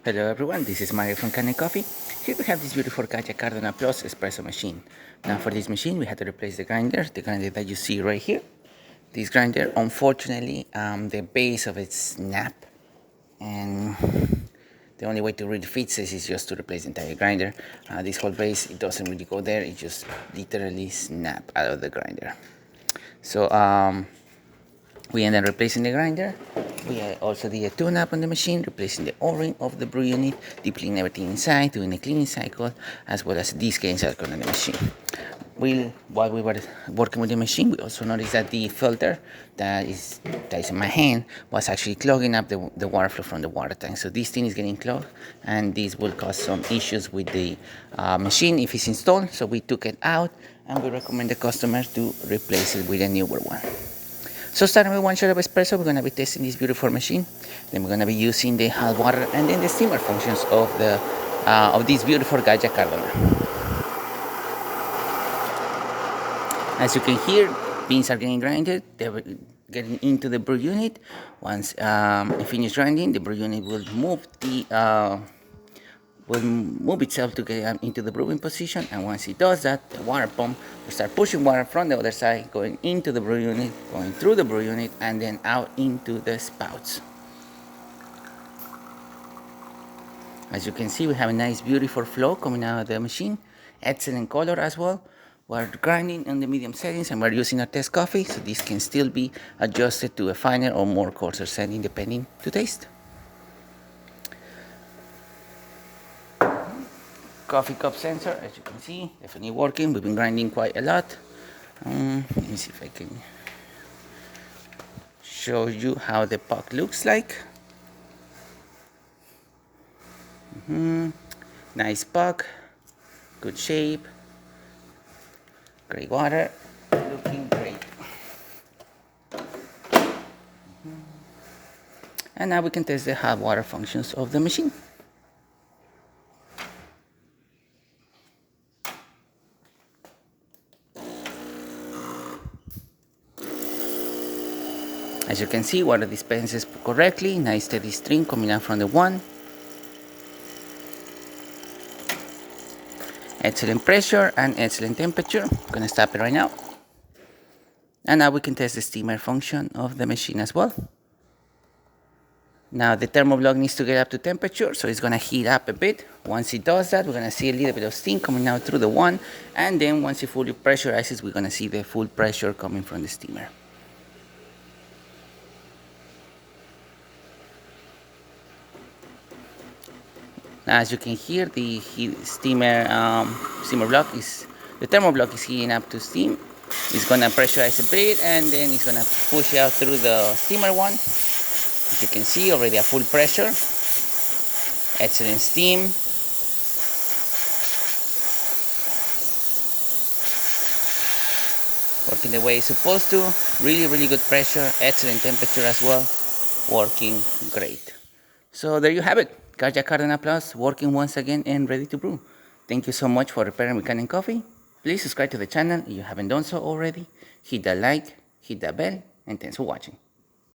Hello everyone, this is Mario from Kanen Coffee. Here we have this beautiful Gaggia Cardona Plus Espresso machine. Now for this machine we had to replace the grinder that you see right here. This grinder, unfortunately, the base of it snapped, and the only way to really fix this is just to replace the entire grinder. This whole base, it doesn't really go there, it just literally snapped out of the grinder. So we ended up replacing the grinder. We also did a tune-up on the machine, replacing the O-ring of the brew unit, deep cleaning everything inside, doing a cleaning cycle, as well as a descaling cycle on the machine. While we were working with the machine, we also noticed that the filter that is in my hand was actually clogging up the water flow from the water tank. So this thing is getting clogged, and this will cause some issues with the machine if it's installed. So we took it out, and we recommend the customers to replace it with a newer one. So starting with 1 shot of espresso, we're going to be testing this beautiful machine. Then we're going to be using the hot water and then the steamer functions of this beautiful Gaggia Cardona. As you can hear, beans are getting grinded. They're getting into the brew unit. Once it finishes grinding, the brew unit will move itself to get into the brewing position, and once it does that, the water pump will start pushing water from the other side, going into the brew unit, going through the brew unit, and then out into the spouts. As you can see, we have a nice beautiful flow coming out of the machine, excellent color as well. We're grinding on the medium settings, and we're using our test coffee, so this can still be adjusted to a finer or more coarser setting depending to taste. Coffee cup sensor, as you can see, definitely working. We've been grinding quite a lot. Let me see if I can show you how the puck looks like. Nice puck, good shape, great water, looking great. And now we can test the hot water functions of the machine. As you can see, water dispenses correctly, nice steady stream coming out from the one. Excellent pressure and excellent temperature. I'm gonna stop it right now. And now we can test the steamer function of the machine as well. Now the thermoblock needs to get up to temperature, so it's gonna heat up a bit. Once it does that, we're gonna see a little bit of steam coming out through the one, and then once it fully pressurizes, we're gonna see the full pressure coming from the steamer. Now, as you can hear, the thermoblock is heating up to steam. It's gonna pressurize a bit, and then it's gonna push out through the steamer one. As you can see, already at full pressure. Excellent steam. Working the way it's supposed to. Really, really good pressure. Excellent temperature as well. Working great. So there you have it. Gaggia Cardona Plus working once again and ready to brew. Thank you so much for repairing with Kanen Coffee. Please subscribe to the channel if you haven't done so already. Hit that like, hit that bell, and thanks for watching.